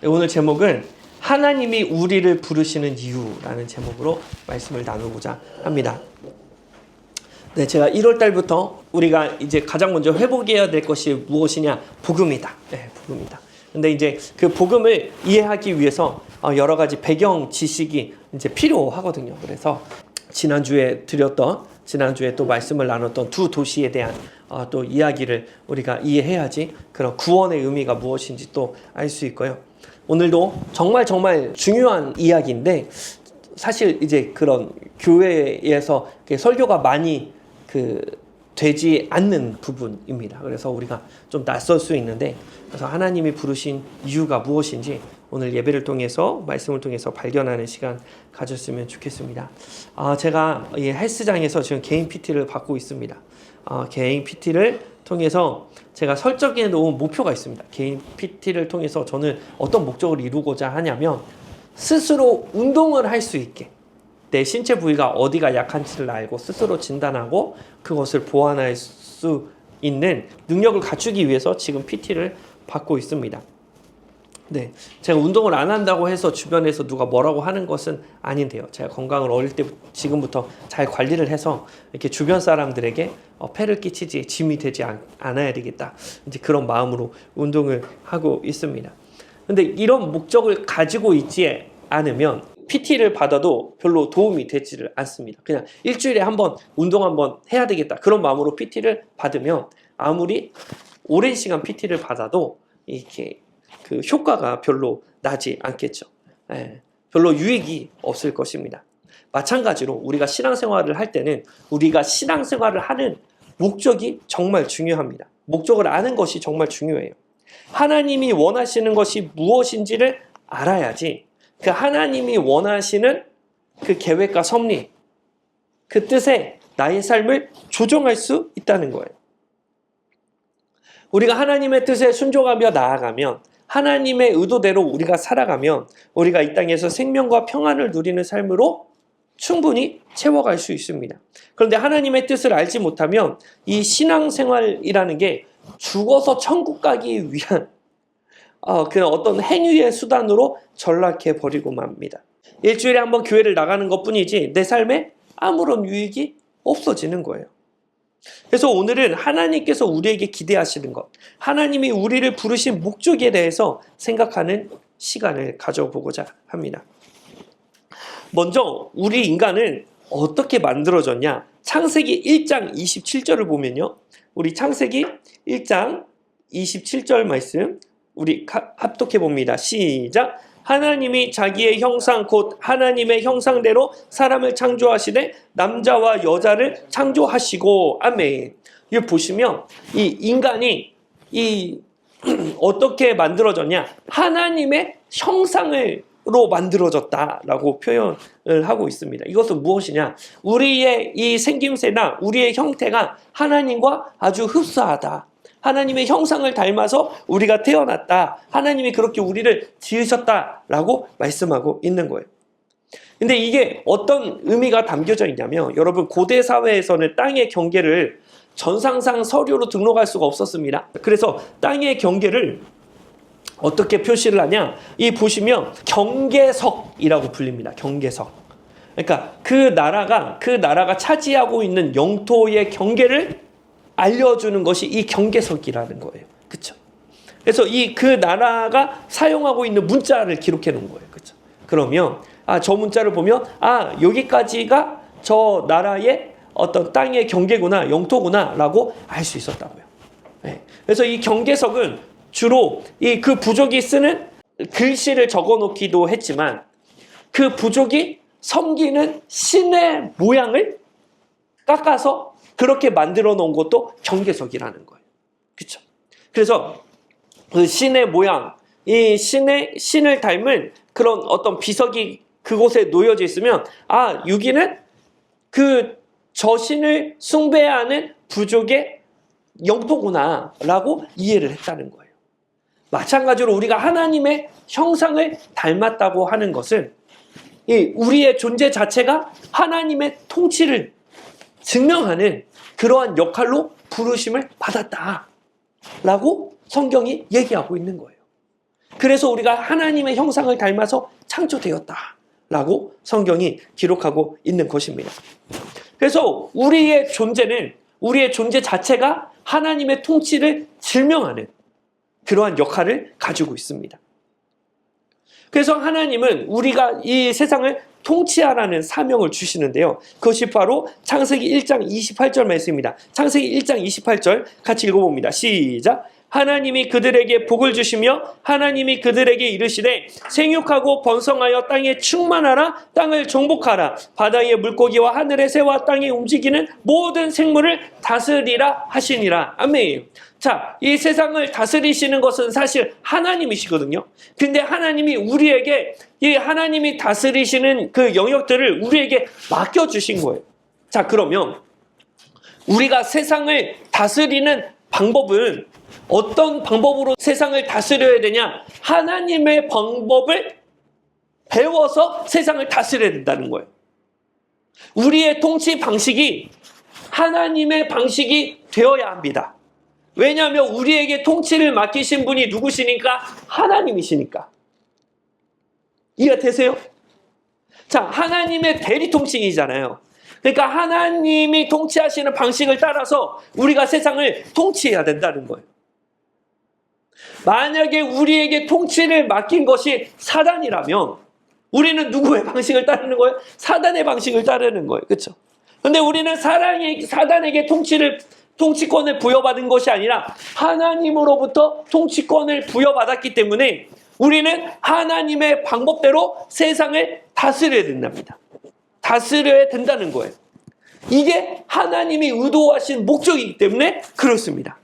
네, 오늘 제목은 하나님이 우리를 부르시는 이유라는 제목으로 말씀을 나누고자 합니다. 네, 제가 1월 달부터 우리가 이제 가장 먼저 회복해야 될 것이 무엇이냐? 복음이다. 네, 복음이다. 근데 이제 그 복음을 이해하기 위해서 여러 가지 배경 지식이 이제 필요하거든요. 그래서 지난주에 또 말씀을 나눴던 두 도시에 대한 또 이야기를 우리가 이해해야지 그런 구원의 의미가 무엇인지 또 알 수 있고요. 오늘도 정말 중요한 이야기인데 사실 이제 그런 교회에서 설교가 많이 되지 않는 부분입니다. 그래서 우리가 좀 낯설 수 있는데, 그래서 하나님이 부르신 이유가 무엇인지 오늘 예배를 통해서 말씀을 통해서 발견하는 시간 가졌으면 좋겠습니다. 제가 이 헬스장에서 지금 개인 PT를 받고 있습니다. 개인 PT를 통해서 제가 설정해 놓은 목표가 있습니다. 개인 PT를 통해서 저는 어떤 목적을 이루고자 하냐면 스스로 운동을 할 수 있게, 내 신체 부위가 어디가 약한지를 알고 스스로 진단하고 그것을 보완할 수 있는 능력을 갖추기 위해서 지금 PT를 받고 있습니다. 네, 제가 운동을 안 한다고 해서 주변에서 누가 뭐라고 하는 것은 아닌데요. 제가 건강을 어릴 때 지금부터 잘 관리를 해서 이렇게 주변 사람들에게 폐를 끼치지 짐이 되지 않아야 되겠다, 이제 그런 마음으로 운동을 하고 있습니다. 근데 이런 목적을 가지고 있지 않으면 PT를 받아도 별로 도움이 되지를 않습니다. 그냥 일주일에 한번 운동 한번 해야 되겠다, 그런 마음으로 PT를 받으면 아무리 오랜 시간 PT를 받아도 이렇게 그 효과가 별로 나지 않겠죠. 별로 유익이 없을 것입니다. 마찬가지로 우리가 신앙생활을 할 때는 우리가 신앙생활을 하는 목적이 정말 중요합니다. 목적을 아는 것이 정말 중요해요. 하나님이 원하시는 것이 무엇인지를 알아야지 그 하나님이 원하시는 그 계획과 섭리, 그 뜻에 나의 삶을 조정할 수 있다는 거예요. 우리가 하나님의 뜻에 순종하며 나아가면, 하나님의 의도대로 우리가 살아가면 우리가 이 땅에서 생명과 평안을 누리는 삶으로 충분히 채워갈 수 있습니다. 그런데 하나님의 뜻을 알지 못하면 이 신앙생활이라는 게 죽어서 천국 가기 위한 그냥 어떤 행위의 수단으로 전락해 버리고 맙니다. 일주일에 한번 교회를 나가는 것뿐이지 내 삶에 아무런 유익이 없어지는 거예요. 그래서 오늘은 하나님께서 우리에게 기대하시는 것, 하나님이 우리를 부르신 목적에 대해서 생각하는 시간을 가져보고자 합니다. 먼저 우리 인간은 어떻게 만들어졌냐? 창세기 1장 27절을 보면요, 우리 창세기 1장 27절 말씀 우리 합독해 봅니다. 시작. 하나님이 자기의 형상 곧 하나님의 형상대로 사람을 창조하시되 남자와 여자를 창조하시고. 아멘. 이거 보시면 이 인간이 어떻게 만들어졌냐? 하나님의 형상으로 만들어졌다라고 표현을 하고 있습니다. 이것은 무엇이냐? 우리의 이 생김새나 우리의 형태가 하나님과 아주 흡사하다. 하나님의 형상을 닮아서 우리가 태어났다. 하나님이 그렇게 우리를 지으셨다라고 말씀하고 있는 거예요. 근데 이게 어떤 의미가 담겨져 있냐면, 여러분 고대 사회에서는 땅의 경계를 전상상 서류로 등록할 수가 없었습니다. 그래서 땅의 경계를 어떻게 표시를 하냐? 이 보시면 경계석이라고 불립니다. 경계석. 그러니까 그 나라가 차지하고 있는 영토의 경계를 알려주는 것이 이 경계석이라는 거예요. 그렇죠? 그래서 그 나라가 사용하고 있는 문자를 기록해 놓은 거예요. 그렇죠? 그러면 저 문자를 보면 여기까지가 저 나라의 어떤 땅의 경계구나, 영토구나라고 알 수 있었다고요. 네. 그래서 이 경계석은 주로 그 부족이 쓰는 글씨를 적어놓기도 했지만, 그 부족이 섬기는 신의 모양을 깎아서 그렇게 만들어 놓은 것도 경계석이라는 거예요. 그렇죠? 그래서 그 신의 모양, 이 신을 닮은 그런 어떤 비석이 그곳에 놓여져 있으면 여기는 저 신을 숭배하는 부족의 영토구나라고 이해를 했다는 거예요. 마찬가지로 우리가 하나님의 형상을 닮았다고 하는 것은 우리의 존재 자체가 하나님의 통치를 증명하는 그러한 역할로 부르심을 받았다라고 성경이 얘기하고 있는 거예요. 그래서 우리가 하나님의 형상을 닮아서 창조되었다라고 성경이 기록하고 있는 것입니다. 그래서 우리의 존재는, 우리의 존재 자체가 하나님의 통치를 증명하는 그러한 역할을 가지고 있습니다. 그래서 하나님은 우리가 이 세상을 통치하라는 사명을 주시는데요. 그것이 바로 창세기 1장 28절 말씀입니다. 창세기 1장 28절 같이 읽어봅니다. 시작. 하나님이 그들에게 복을 주시며 하나님이 그들에게 이르시되 생육하고 번성하여 땅에 충만하라. 땅을 정복하라. 바다의 물고기와 하늘의 새와 땅에 움직이는 모든 생물을 다스리라 하시니라. 아멘. 자, 이 세상을 다스리시는 것은 사실 하나님이시거든요. 근데 하나님이 우리에게 이 하나님이 다스리시는 그 영역들을 우리에게 맡겨주신 거예요. 자, 그러면 우리가 세상을 다스리는 방법은 어떤 방법으로 세상을 다스려야 되냐? 하나님의 방법을 배워서 세상을 다스려야 된다는 거예요. 우리의 통치 방식이 하나님의 방식이 되어야 합니다. 왜냐하면 우리에게 통치를 맡기신 분이 누구시니까? 하나님이시니까. 이해가 되세요? 자, 하나님의 대리 통치이잖아요. 그러니까 하나님이 통치하시는 방식을 따라서 우리가 세상을 통치해야 된다는 거예요. 만약에 우리에게 통치를 맡긴 것이 사단이라면 우리는 누구의 방식을 따르는 거예요? 사단의 방식을 따르는 거예요. 그렇죠? 근데 우리는 사단에게 통치권을 부여받은 것이 아니라 하나님으로부터 통치권을 부여받았기 때문에 우리는 하나님의 방법대로 세상을 다스려야 된답니다. 다스려야 된다는 거예요. 이게 하나님이 의도하신 목적이기 때문에 그렇습니다.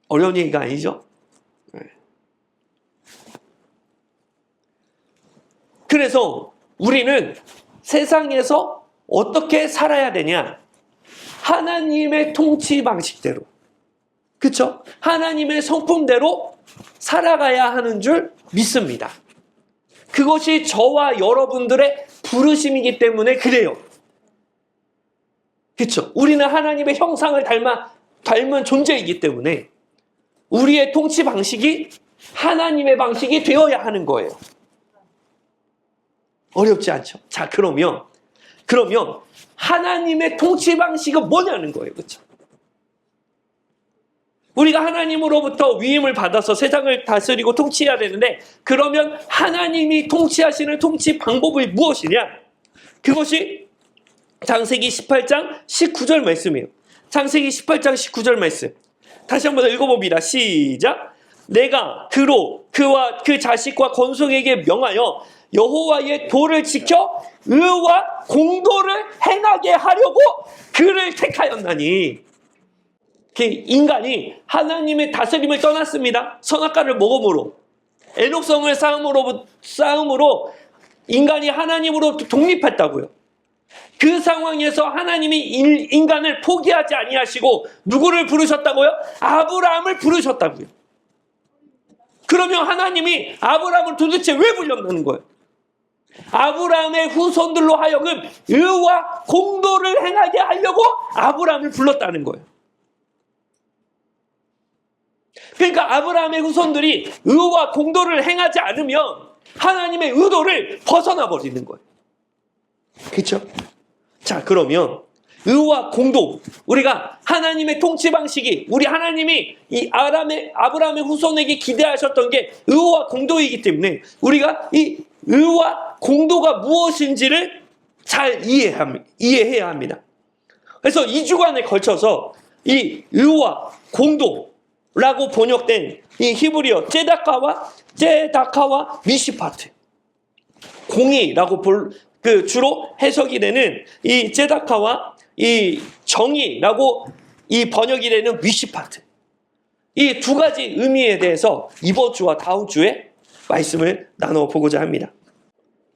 어려운 얘기가 아니죠? 그래서 우리는 세상에서 어떻게 살아야 되냐? 하나님의 통치 방식대로, 그렇죠? 하나님의 성품대로 살아가야 하는 줄 믿습니다. 그것이 저와 여러분들의 부르심이기 때문에 그래요. 그렇죠? 우리는 하나님의 형상을 닮은 존재이기 때문에 우리의 통치 방식이 하나님의 방식이 되어야 하는 거예요. 어렵지 않죠? 자, 그러면 하나님의 통치 방식은 뭐냐는 거예요. 그렇죠? 우리가 하나님으로부터 위임을 받아서 세상을 다스리고 통치해야 되는데, 그러면 하나님이 통치하시는 통치 방법이 무엇이냐? 그것이 창세기 18장 19절 말씀이에요. 창세기 18장 19절 말씀. 다시 한번 읽어봅니다. 시작. 내가 그와 그 자식과 건속에게 명하여 여호와의 도를 지켜 의와 공도를 행하게 하려고 그를 택하였나니. 인간이 하나님의 다스림을 떠났습니다. 선악과를 먹음으로, 애녹성을 쌓음으로 인간이 하나님으로부터 독립했다고요. 그 상황에서 하나님이 인간을 포기하지 아니하시고 누구를 부르셨다고요? 아브라함을 부르셨다고요. 그러면 하나님이 아브라함을 도대체 왜 불렀다는 거예요? 아브라함의 후손들로 하여금 의와 공도를 행하게 하려고 아브라함을 불렀다는 거예요. 그러니까 아브라함의 후손들이 의와 공도를 행하지 않으면 하나님의 의도를 벗어나 버리는 거예요. 그렇죠? 자, 그러면 의와 공도, 우리가 하나님의 통치 방식이, 우리 하나님이 이 아브라함의 후손에게 기대하셨던 게 의와 공도이기 때문에 우리가 이 의와 공도가 무엇인지를 잘 이해해야 합니다. 그래서 2주간에 걸쳐서 이 의와 공도라고 번역된 이 히브리어 제다카와 미시파트, 공의라고 주로 해석이 되는 이 제다카와 이 정의라고 이 번역이 되는 미시파트, 이 두 가지 의미에 대해서 이번 주와 다음 주에 말씀을 나눠보고자 합니다.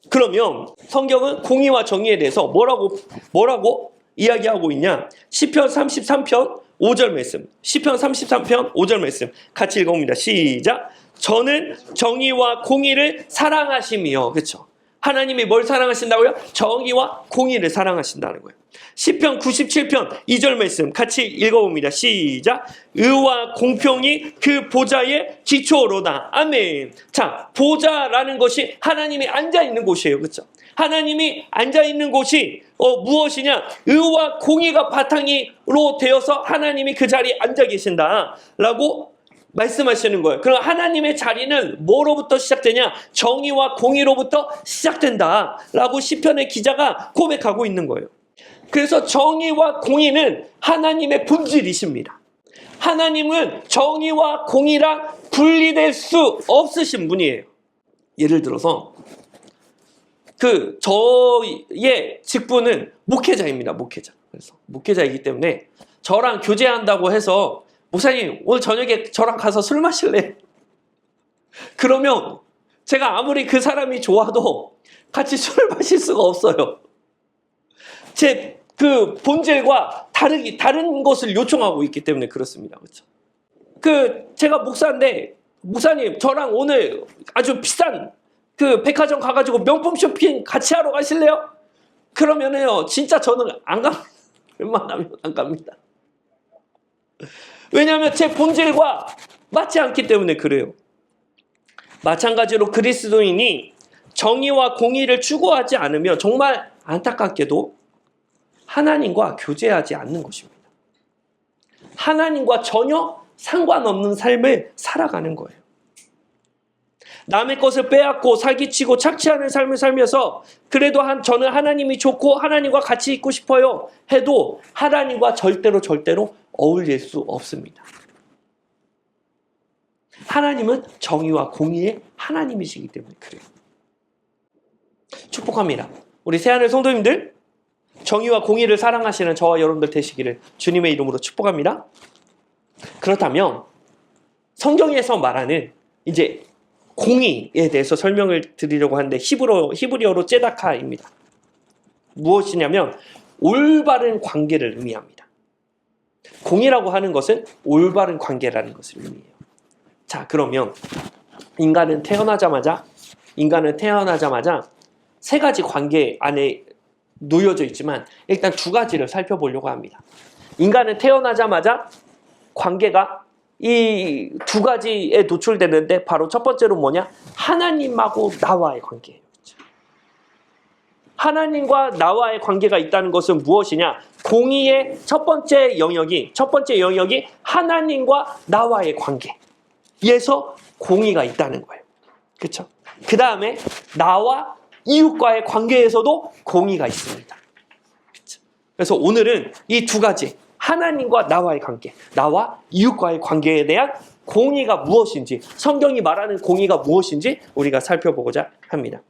그러면 성경은 공의와 정의에 대해서 뭐라고 이야기하고 있냐? 시편 33편 5절 말씀, 시편 33편 5절 말씀 같이 읽어봅니다. 시작. 저는 정의와 공의를 사랑하시며, 그렇죠? 하나님이 뭘 사랑하신다고요? 정의와 공의를 사랑하신다는 거예요. 시편 97편 2절 말씀 같이 읽어봅니다. 시작. 의와 공평이 그 보좌의 기초로다. 아멘. 자, 보좌라는 것이 하나님이 앉아있는 곳이에요. 그렇죠? 하나님이 앉아있는 곳이 무엇이냐? 의와 공의가 바탕으로 되어서 하나님이 그 자리에 앉아 계신다라고 말씀하시는 거예요. 그럼 하나님의 자리는 뭐로부터 시작되냐? 정의와 공의로부터 시작된다라고 시편의 기자가 고백하고 있는 거예요. 그래서 정의와 공의는 하나님의 본질이십니다. 하나님은 정의와 공의랑 분리될 수 없으신 분이에요. 예를 들어서 저의 직분은 목회자입니다. 목회자. 그래서 목회자이기 때문에 저랑 교제한다고 해서 목사님 오늘 저녁에 저랑 가서 술 마실래? 그러면 제가 아무리 그 사람이 좋아도 같이 술을 마실 수가 없어요. 제 그 본질과 다른 것을 요청하고 있기 때문에 그렇습니다. 그렇죠? 제가 목사인데 목사님 저랑 오늘 아주 비싼 백화점 가가지고 명품 쇼핑 같이 하러 가실래요? 그러면은요 진짜 저는 안 갑니다. 웬만하면 안 갑니다. 왜냐하면 제 본질과 맞지 않기 때문에 그래요. 마찬가지로 그리스도인이 정의와 공의를 추구하지 않으면 정말 안타깝게도 하나님과 교제하지 않는 것입니다. 하나님과 전혀 상관없는 삶을 살아가는 거예요. 남의 것을 빼앗고 사기치고 착취하는 삶을 살면서 그래도 저는 하나님이 좋고 하나님과 같이 있고 싶어요 해도 하나님과 절대로 어울릴 수 없습니다. 하나님은 정의와 공의의 하나님이시기 때문에 그래요. 축복합니다. 우리 새하늘 성도님들 정의와 공의를 사랑하시는 저와 여러분들 되시기를 주님의 이름으로 축복합니다. 그렇다면 성경에서 말하는 이제 공의에 대해서 설명을 드리려고 하는데 히브리어로 ጼ다카입니다. 무엇이냐면 올바른 관계를 의미합니다. 공의라고 하는 것은 올바른 관계라는 것을 의미해요. 자, 그러면 인간은 태어나자마자 세 가지 관계 안에 놓여져 있지만 일단 두 가지를 살펴보려고 합니다. 인간은 태어나자마자 관계가 이 두 가지에 노출되는데 바로 첫 번째로 뭐냐? 하나님하고 나와의 관계예요. 하나님과 나와의 관계가 있다는 것은 무엇이냐? 공의의 첫 번째 영역이 하나님과 나와의 관계에서 공의가 있다는 거예요. 그렇죠? 그 다음에 나와 이웃과의 관계에서도 공의가 있습니다. 그렇죠? 그래서 오늘은 이 두 가지 하나님과 나와의 관계, 나와 이웃과의 관계에 대한 공의가 무엇인지, 성경이 말하는 공의가 무엇인지 우리가 살펴보고자 합니다.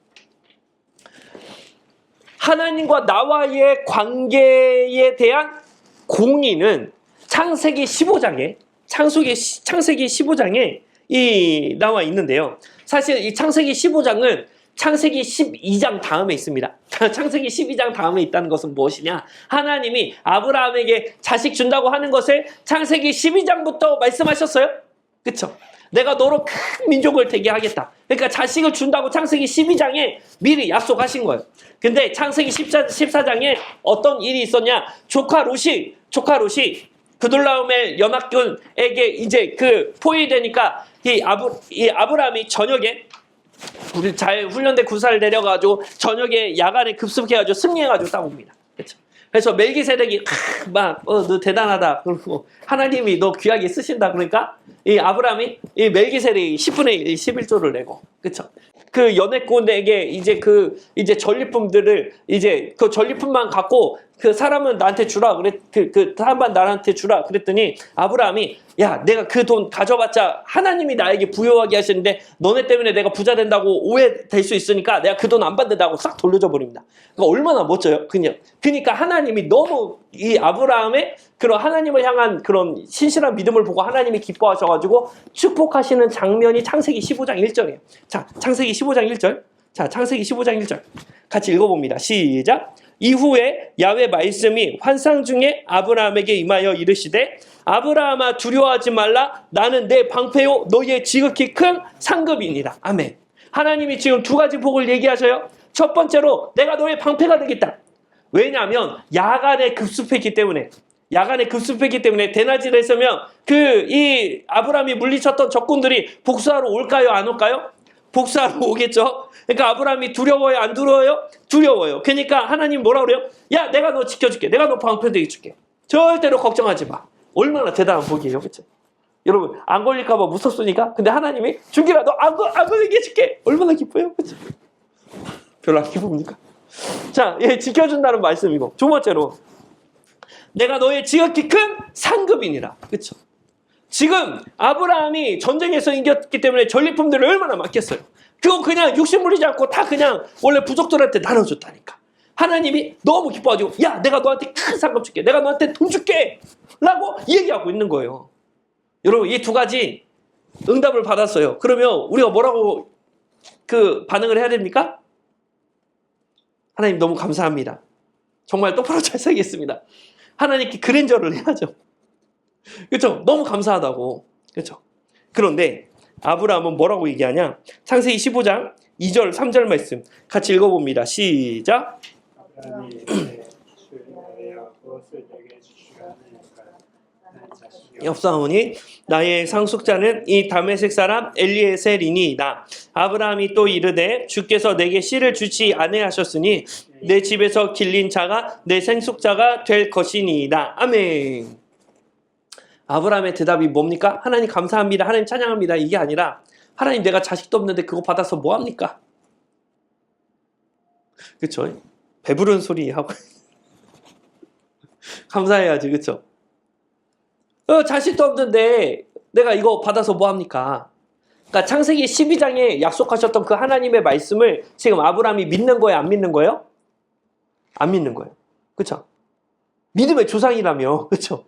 하나님과 나와의 관계에 대한 공의는 창세기 15장에 나와 있는데요. 사실 이 창세기 15장은 창세기 12장 다음에 있습니다. 창세기 12장 다음에 있다는 것은 무엇이냐? 하나님이 아브라함에게 자식 준다고 하는 것을 창세기 12장부터 말씀하셨어요. 그렇죠? 내가 너로 큰 민족을 되게 하겠다. 그러니까 자식을 준다고 창세기 12장에 미리 약속하신 거예요. 근데 창세기 14장에 어떤 일이 있었냐? 조카 롯이 그돌라오멜 연합군에게 이제 포위되니까 이 아브라함이 저녁에 잘 훈련된 군사를 내려가지고 저녁에 야간에 급습해가지고 승리해가지고 따옵니다. 그렇죠? 그래서 멜기세덱이 너 대단하다. 그리고 하나님이 너 귀하게 쓰신다. 그러니까 이 아브라함이 이 멜기세덱이 10분의 1, 11조를 내고, 그렇죠? 그 연합군에게 이제 전리품들을 그 전리품만 갖고 그 사람은 나한테 주라. 그 사람만 나한테 주라. 그랬더니 아브라함이 야, 내가 그 돈 가져봤자 하나님이 나에게 부유하게 하시는데 너네 때문에 내가 부자 된다고 오해될 수 있으니까 내가 그 돈 안 받는다고 싹 돌려줘 버립니다. 그러니까 얼마나 멋져요. 그러니까 하나님이 너무 이 아브라함의 그런 하나님을 향한 그런 신실한 믿음을 보고 하나님이 기뻐하셔가지고 축복하시는 장면이 창세기 15장 1절이에요. 자, 창세기 15장 1절. 창세기 15장 1절. 같이 읽어봅니다. 시작. 이후에 야훼 말씀이 환상 중에 아브라함에게 임하여 이르시되 아브라함아 두려워하지 말라. 나는 내 방패요 너희의 지극히 큰 상급이니라. 아멘. 하나님이 지금 두 가지 복을 얘기하셔요. 첫 번째로 내가 너의 방패가 되겠다. 왜냐하면 야간에 급습했기 때문에 대낮이라 했으면 이 아브라함이 물리쳤던 적군들이 복수하러 올까요? 안 올까요? 복수하러 오겠죠. 그러니까 아브라함이 두려워요? 안 두려워요? 두려워요. 그러니까 하나님 뭐라 그래요? 야, 내가 너 지켜줄게. 내가 너 방패 되게 줄게. 절대로 걱정하지 마. 얼마나 대단한 복이에요. 그렇죠? 여러분 안 걸릴까 봐 무섭으니까. 근데 하나님이 준기라 너 안 걸리게 해줄게. 얼마나 기뻐요. 그렇죠? 별로 안 기쁩니까? 자, 지켜준다는 말씀이고, 두 번째로 내가 너의 지극히 큰 상급이니라. 그렇죠? 지금 아브라함이 전쟁에서 이겼기 때문에 전리품들을 얼마나 맡겼어요. 그거 그냥 육신 물리지 않고 다 그냥 원래 부족들한테 나눠줬다니까. 하나님이 너무 기뻐가지고 야, 내가 너한테 큰 상급 줄게. 내가 너한테 돈 줄게. 라고 얘기하고 있는 거예요. 여러분 이 두 가지 응답을 받았어요. 그러면 우리가 뭐라고 반응을 해야 됩니까? 하나님 너무 감사합니다. 정말 똑바로 잘 살겠습니다. 하나님께 그랜저를 해야죠. 그렇죠? 너무 감사하다고. 그렇죠? 그런데 아브라함은 뭐라고 얘기하냐? 창세기 15장 2절 3절 말씀 같이 읽어봅니다. 시작. 옆사오니 나의 상속자는 이 다메섹 사람 엘리에셀이니이다. 아브라함이 또 이르되 주께서 내게 씨를 주지 아니하셨으니 내 집에서 길린 자가 내 상속자가 될 것이니이다. 아멘. 아브라함의 대답이 뭡니까? 하나님 감사합니다. 하나님 찬양합니다. 이게 아니라 하나님 내가 자식도 없는데 그거 받아서 뭐합니까? 그렇죠? 배부른 소리 하고 감사해야지. 그렇죠? 자식도 없는데 내가 이거 받아서 뭐합니까? 그러니까 창세기 12장에 약속하셨던 그 하나님의 말씀을 지금 아브라함이 믿는 거예요? 안 믿는 거예요? 안 믿는 거예요. 그렇죠? 믿음의 조상이라며. 그렇죠?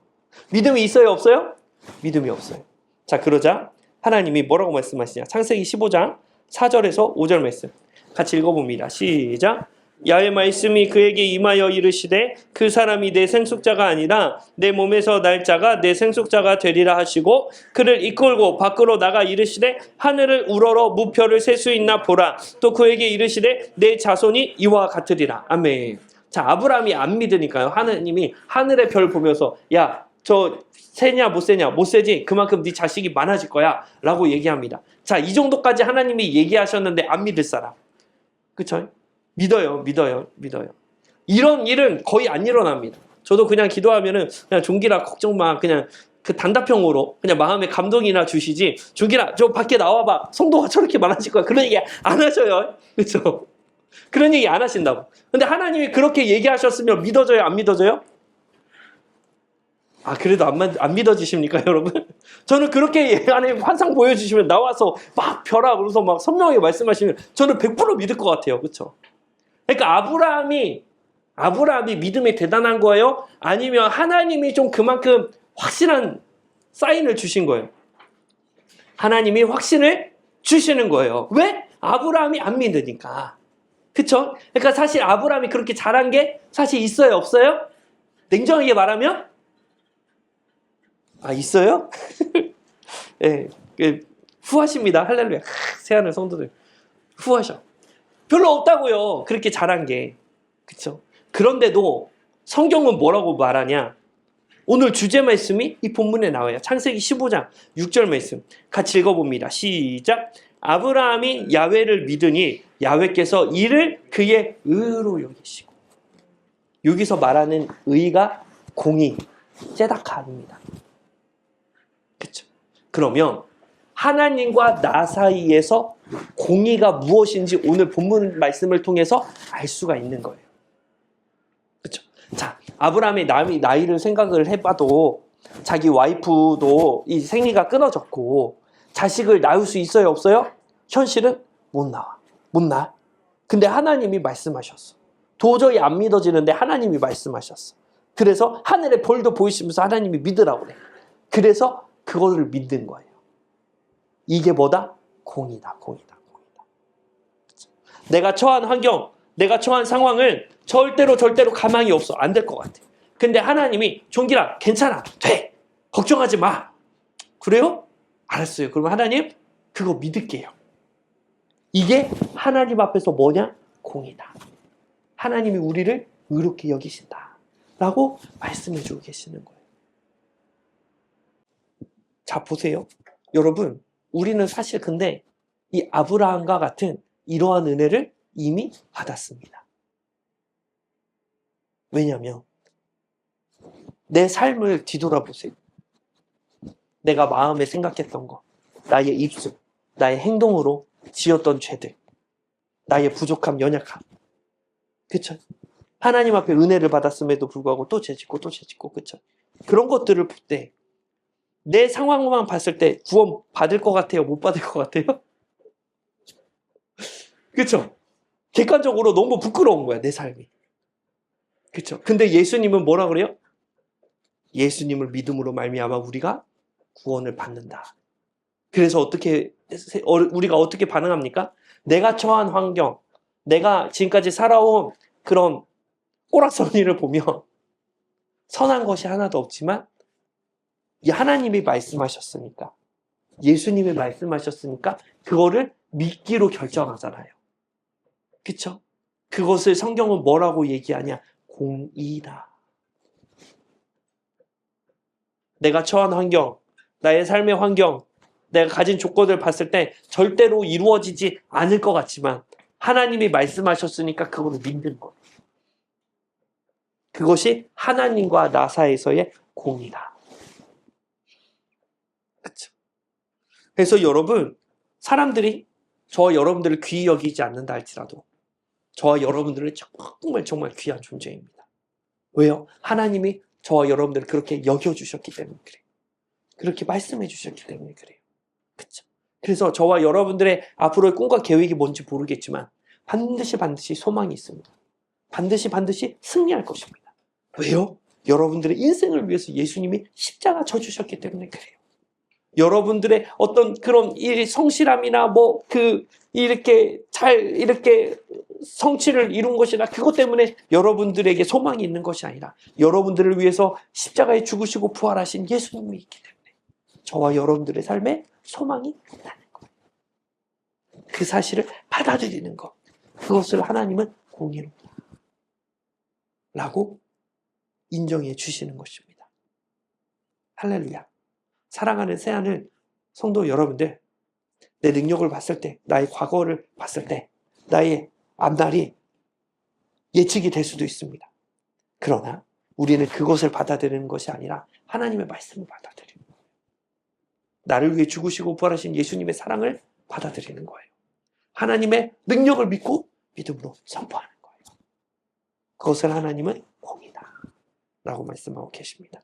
믿음이 있어요? 없어요? 믿음이 없어요. 자, 그러자 하나님이 뭐라고 말씀하시냐? 창세기 15장 4절에서 5절 말씀 같이 읽어봅니다. 시작. 야훼 말씀이 그에게 임하여 이르시되 그 사람이 내 생숙자가 아니라 내 몸에서 날 자가 내 생숙자가 되리라 하시고 그를 이끌고 밖으로 나가 이르시되 하늘을 우러러 무표를 셀 수 있나 보라. 또 그에게 이르시되 내 자손이 이와 같으리라. 아멘. 자, 아브라함이 안 믿으니까요. 하나님이 하늘의 별 보면서 야, 저 세냐 못 세냐? 못 세지? 그만큼 네 자식이 많아질 거야 라고 얘기합니다. 자, 이 정도까지 하나님이 얘기하셨는데 안 믿을 사람. 그쵸? 믿어요. 이런 일은 거의 안 일어납니다. 저도 그냥 기도하면은 그냥 종기라 걱정 마. 그냥 그 단답형으로 그냥 마음에 감동이나 주시지. 종기라 저 밖에 나와봐. 성도가 저렇게 많아질 거야. 그런 얘기 안 하셔요. 그렇죠? 그런 얘기 안 하신다고. 근데 하나님이 그렇게 얘기하셨으면 믿어져요? 안 믿어져요? 아, 그래도 안 믿어지십니까, 여러분? 저는 그렇게 하나님 환상 보여주시면 나와서 막 벼라 그러면서 막 선명하게 말씀하시면 저는 100% 믿을 것 같아요. 그렇죠? 그러니까 아브라함이 믿음이 대단한 거예요? 아니면 하나님이 좀 그만큼 확실한 사인을 주신 거예요? 하나님이 확신을 주시는 거예요. 왜? 아브라함이 안 믿으니까. 그쵸? 그러니까 사실 아브라함이 그렇게 잘한 게 사실 있어요? 없어요? 냉정하게 말하면? 아, 있어요? 예, 후하십니다. 할렐루야. 새하늘 성도들. 후하셔. 별로 없다고요. 그렇게 잘한 게. 그쵸? 그런데도 성경은 뭐라고 말하냐? 오늘 주제 말씀이 이 본문에 나와요. 창세기 15장 6절 말씀. 같이 읽어봅니다. 시작. 아브라함이 야훼를 믿으니 야훼께서 이를 그의 의로 여기시고. 여기서 말하는 의가 공의, ጼ다카 아닙니다. 그쵸? 그러면 하나님과 나 사이에서 공의가 무엇인지 오늘 본문 말씀을 통해서 알 수가 있는 거예요. 그렇죠? 자, 아브라함의 나이를 생각을 해봐도 자기 와이프도 이 생리가 끊어졌고 자식을 낳을 수 있어요? 없어요? 현실은 못 낳아. 근데 하나님이 말씀하셨어. 도저히 안 믿어지는데 하나님이 말씀하셨어. 그래서 하늘의 별도 보이시면서 하나님이 믿으라고 그래. 그래서 그거를 믿는 거예요. 이게 뭐다? 공이다. 내가 처한 환경, 내가 처한 상황을 절대로 가망이 없어. 안 될 것 같아. 근데 하나님이 종기라 괜찮아. 돼. 걱정하지 마. 그래요? 알았어요. 그러면 하나님 그거 믿을게요. 이게 하나님 앞에서 뭐냐? 공이다. 하나님이 우리를 의롭게 여기신다. 라고 말씀해주고 계시는 거예요. 자, 보세요. 여러분, 우리는 사실 근데 이 아브라함과 같은 이러한 은혜를 이미 받았습니다. 왜냐하면 내 삶을 뒤돌아보세요. 내가 마음에 생각했던 거, 나의 입술, 나의 행동으로 지었던 죄들, 나의 부족함, 연약함. 그쵸? 하나님 앞에 은혜를 받았음에도 불구하고 또 죄짓고 또 죄짓고, 그쵸? 그런 것들을 볼 때 내 상황만 봤을 때 구원 받을 것 같아요? 못 받을 것 같아요? 그쵸? 객관적으로 너무 부끄러운 거야, 내 삶이. 그쵸? 근데 예수님은 뭐라 그래요? 예수님을 믿음으로 말미암아 우리가 구원을 받는다. 그래서 우리가 어떻게 반응합니까? 내가 처한 환경, 내가 지금까지 살아온 그런 꼬락서니를 보면 선한 것이 하나도 없지만 하나님이 말씀하셨으니까, 예수님이 말씀하셨으니까 그거를 믿기로 결정하잖아요. 그쵸? 그것을 성경은 뭐라고 얘기하냐? 공의다. 내가 처한 환경, 나의 삶의 환경, 내가 가진 조건을 봤을 때 절대로 이루어지지 않을 것 같지만 하나님이 말씀하셨으니까 그거를 믿는 거예요. 그것이 하나님과 나 사이에서의 공이다. 그렇죠? 그래서 여러분, 사람들이 저와 여러분들을 귀히 여기지 않는다 할지라도 저와 여러분들은 정말 귀한 존재입니다. 왜요? 하나님이 저와 여러분들을 그렇게 여겨주셨기 때문에 그래요. 그렇게 말씀해 주셨기 때문에 그래요. 그렇죠? 그래서 저와 여러분들의 앞으로의 꿈과 계획이 뭔지 모르겠지만 반드시 소망이 있습니다. 반드시 승리할 것입니다. 왜요? 여러분들의 인생을 위해서 예수님이 십자가 져주셨기 때문에 그래요. 여러분들의 어떤 그런 성실함이나 이렇게 성취를 이룬 것이나 그것 때문에 여러분들에게 소망이 있는 것이 아니라 여러분들을 위해서 십자가에 죽으시고 부활하신 예수님이 있기 때문에 저와 여러분들의 삶에 소망이 있다는 거예요. 그 사실을 받아들이는 것, 그것을 하나님은 공의롭다 라고 인정해 주시는 것입니다. 할렐루야. 사랑하는 새하늘 성도 여러분들, 내 능력을 봤을 때, 나의 과거를 봤을 때 나의 앞날이 예측이 될 수도 있습니다. 그러나 우리는 그것을 받아들이는 것이 아니라 하나님의 말씀을 받아들이는 거예요. 나를 위해 죽으시고 부활하신 예수님의 사랑을 받아들이는 거예요. 하나님의 능력을 믿고 믿음으로 선포하는 거예요. 그것을 하나님은 공이다 라고 말씀하고 계십니다.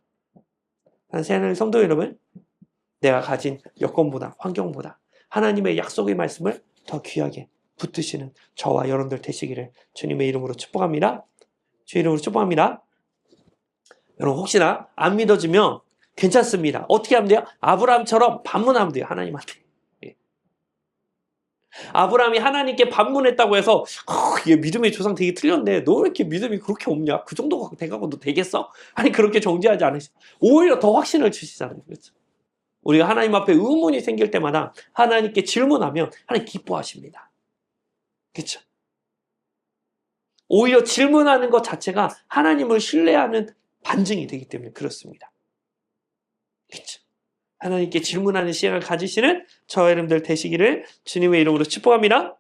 새하늘 성도 여러분, 내가 가진 여건보다 환경보다 하나님의 약속의 말씀을 더 귀하게 붙드시는 저와 여러분들 되시기를 주님의 이름으로 축복합니다. 주의 이름으로 축복합니다. 여러분, 혹시나 안 믿어지면 괜찮습니다. 어떻게 하면 돼요? 아브라함처럼 반문하면 돼요. 하나님한테. 아브라함이 하나님께 반문했다고 해서 얘 믿음의 조상 되게 틀렸네. 너 왜 이렇게 믿음이 그렇게 없냐? 그 정도 돼가고 너 되겠어? 아니, 그렇게 정지하지 않으시죠. 오히려 더 확신을 주시잖아요. 그렇죠? 우리가 하나님 앞에 의문이 생길 때마다 하나님께 질문하면 하나님 기뻐하십니다. 그렇죠? 오히려 질문하는 것 자체가 하나님을 신뢰하는 반증이 되기 때문에 그렇습니다. 그렇죠? 하나님께 질문하는 시간을 가지시는 저와 여러분들 되시기를 주님의 이름으로 축복합니다.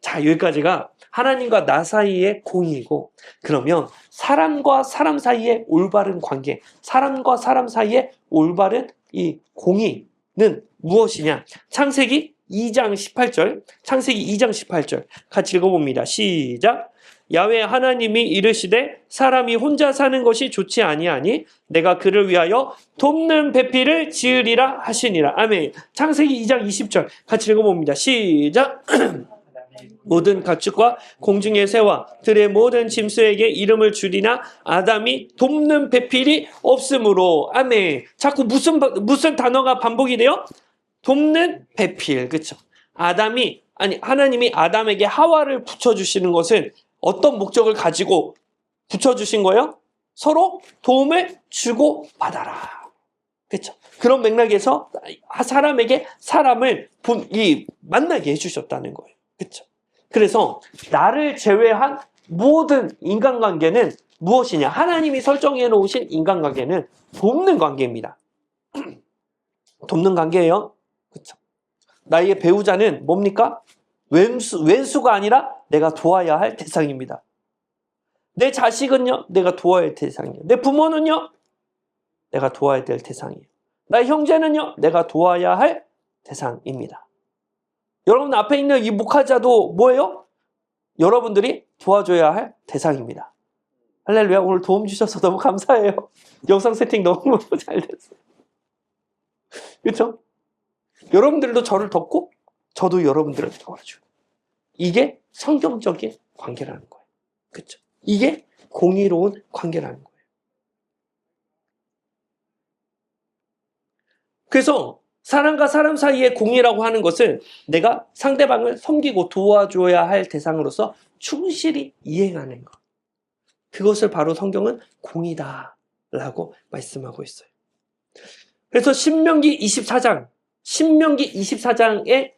자, 여기까지가 하나님과 나 사이의 공의이고, 그러면 사람과 사람 사이의 올바른 관계, 사람과 사람 사이의 올바른 이 공의는 무엇이냐? 창세기 2장 18절, 창세기 2장 18절 같이 읽어봅니다. 시작. 야훼 하나님이 이르시되 사람이 혼자 사는 것이 좋지 아니하니 내가 그를 위하여 돕는 배필을 지으리라 하시니라. 아멘. 창세기 2장 20절 같이 읽어봅니다. 시작. 모든 가축과 공중의 새와 들의 모든 짐승에게 이름을 주리나 아담이 돕는 배필이 없으므로. 아멘. 자꾸 무슨 단어가 반복이 돼요? 돕는 배필. 그렇죠? 하나님이 아담에게 하와를 붙여주시는 것은 어떤 목적을 가지고 붙여주신 거예요? 서로 도움을 주고 받아라. 그렇죠? 그런 맥락에서 사람에게 사람을 만나게 해주셨다는 거예요. 그렇죠? 그래서 나를 제외한 모든 인간관계는 무엇이냐? 하나님이 설정해 놓으신 인간관계는 돕는 관계입니다. 돕는 관계예요. 그렇죠? 나의 배우자는 뭡니까? 왼수가 아니라 내가 도와야 할 대상입니다. 내 자식은요, 내가 도와야 할 대상이에요. 내 부모는요, 내가 도와야 될 대상이에요. 나의 형제는요, 내가 도와야 할 대상입니다. 여러분 앞에 있는 이 목화자도 뭐예요? 여러분들이 도와줘야 할 대상입니다. 할렐루야. 오늘 도움 주셔서 너무 감사해요. 영상 세팅 너무 잘 됐어요. 그렇죠? 여러분들도 저를 돕고 저도 여러분들을 도와줘요. 이게 성경적인 관계라는 거예요. 그렇죠? 이게 공의로운 관계라는 거예요. 그래서 사람과 사람 사이의 공의라고 하는 것은 내가 상대방을 섬기고 도와줘야 할 대상으로서 충실히 이행하는 것. 그것을 바로 성경은 공의다라고 말씀하고 있어요. 그래서 신명기 24장에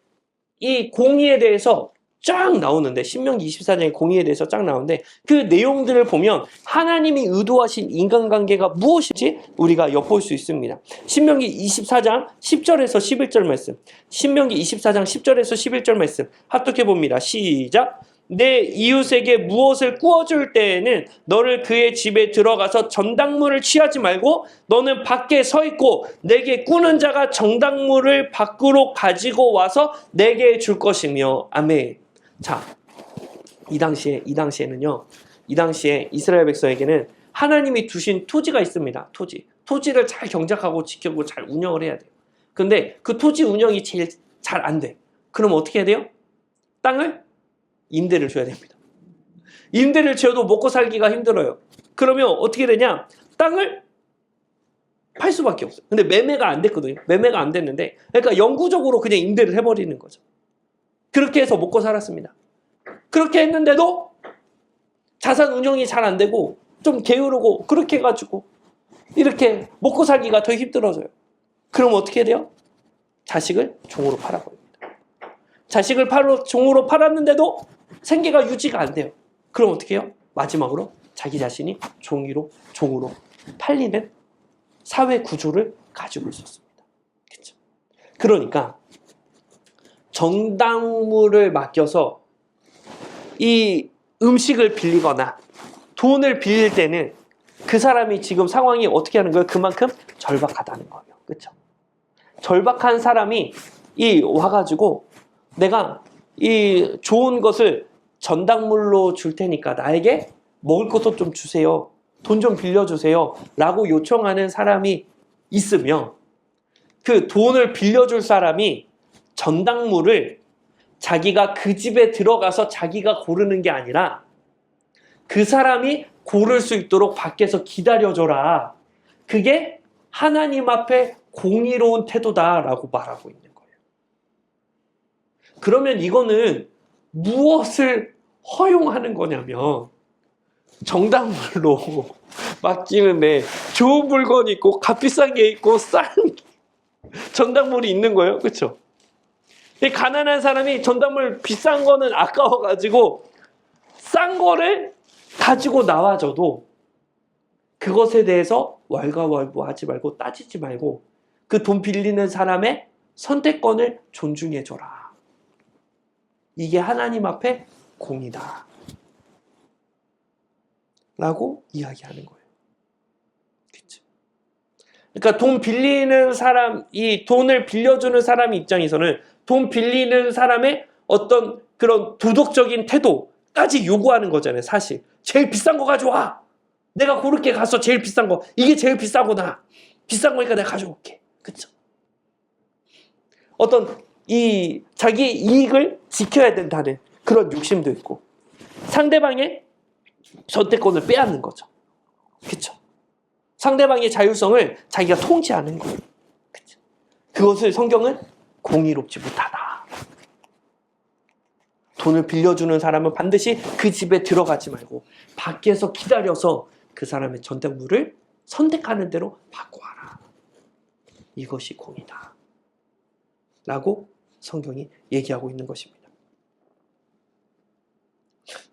이 공의에 대해서 쫙 나오는데, 신명기 24장의 공의에 대해서 쫙 나오는데, 그 내용들을 보면 하나님이 의도하신 인간관계가 무엇인지 우리가 엿볼 수 있습니다. 신명기 24장 10절에서 11절 말씀, 신명기 24장 10절에서 11절 말씀 합독해 봅니다. 시작. 내 이웃에게 무엇을 구워줄 때에는 너를 그의 집에 들어가서 전당물을 취하지 말고 너는 밖에 서 있고 내게 꾸는 자가 전당물을 밖으로 가지고 와서 내게 줄 것이며. 아멘. 자, 이 당시에 이스라엘 백성에게는 하나님이 두신 토지가 있습니다. 토지를 잘 경작하고 지키고 잘 운영을 해야 돼요. 근데 그 토지 운영이 제일 잘 안 돼. 그럼 어떻게 해야 돼요? 땅을 임대를 줘야 됩니다. 임대를 줘도 먹고 살기가 힘들어요. 그러면 어떻게 되냐? 땅을 팔 수밖에 없어요. 근데 매매가 안 됐거든요. 매매가 안 됐는데, 그러니까 영구적으로 그냥 임대를 해버리는 거죠. 그렇게 해서 먹고 살았습니다. 그렇게 했는데도 자산 운영이 잘 안 되고 좀 게으르고 그렇게 해가지고 이렇게 먹고 살기가 더 힘들어져요. 그럼 어떻게 돼요? 자식을 종으로 팔아버립니다. 자식을 종으로 팔았는데도 생계가 유지가 안 돼요. 그럼 어떻게 해요? 마지막으로 자기 자신이 종으로 팔리는 사회 구조를 가지고 있었습니다. 그렇죠? 그러니까 전당물을 맡겨서 이 음식을 빌리거나 돈을 빌릴 때는 그 사람이 지금 상황이 어떻게 하는 거예요? 그만큼 절박하다는 거예요. 그렇죠? 절박한 사람이 와가지고 내가 이 좋은 것을 전당물로 줄 테니까 나에게 먹을 것도 좀 주세요. 돈 좀 빌려주세요. 라고 요청하는 사람이 있으면 그 돈을 빌려줄 사람이 전당물을 자기가 그 집에 들어가서 자기가 고르는 게 아니라 그 사람이 고를 수 있도록 밖에서 기다려줘라. 그게 하나님 앞에 공의로운 태도다라고 말하고 있는 거예요. 그러면 이거는 무엇을 허용하는 거냐면 정당물로 맡기는데 좋은 물건이 있고 값비싼 게 있고 싼 전당물이 있는 거예요. 그렇죠? 가난한 사람이 전당물 비싼 거는 아까워가지고 싼 거를 가지고 나와줘도 그것에 대해서 왈가왈부하지 말고 따지지 말고 그 돈 빌리는 사람의 선택권을 존중해줘라. 이게 하나님 앞에 공이다 라고 이야기하는 거예요. 그렇죠? 그러니까 돈 빌리는 사람, 이 돈을 빌려주는 사람 입장에서는 돈 빌리는 사람의 어떤 그런 도덕적인 태도까지 요구하는 거잖아요. 사실 제일 비싼 거 가져와. 내가 그렇게 가서 제일 비싼 거, 이게 제일 비싸구나. 비싼 거니까 내가 가져올게. 그렇죠? 어떤 이 자기 이익을 지켜야 된다는 그런 욕심도 있고 상대방의 선택권을 빼앗는 거죠. 그렇죠? 상대방의 자율성을 자기가 통제하는 거예요. 그렇죠? 그것을 성경은 공의롭지 못하다. 돈을 빌려주는 사람은 반드시 그 집에 들어가지 말고 밖에서 기다려서 그 사람의 전당물을 선택하는 대로 바꿔와라. 이것이 공의다 라고 성경이 얘기하고 있는 것입니다.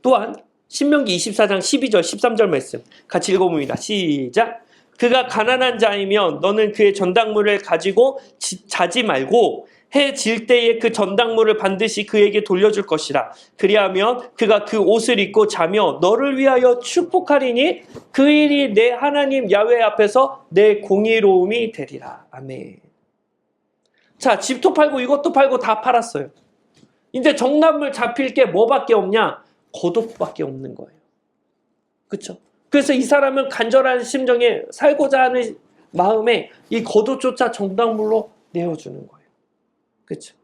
또한 신명기 24장 12절 13절 말씀 같이 읽어봅니다. 시작. 그가 가난한 자이면 너는 그의 전당물을 가지고 자지 말고 해 질 때에 그 전당물을 반드시 그에게 돌려줄 것이라. 그리하면 그가 그 옷을 입고 자며 너를 위하여 축복하리니 그 일이 내 하나님 야훼 앞에서 내 공의로움이 되리라. 아멘. 자, 집도 팔고 이것도 팔고 다 팔았어요. 이제 정답물 잡힐 게 뭐밖에 없냐? 겉옷밖에 없는 거예요. 그렇죠? 그래서 이 사람은 간절한 심정에 살고자 하는 마음에 이 겉옷조차 정당물로 내어주는 거예요. 그렇죠?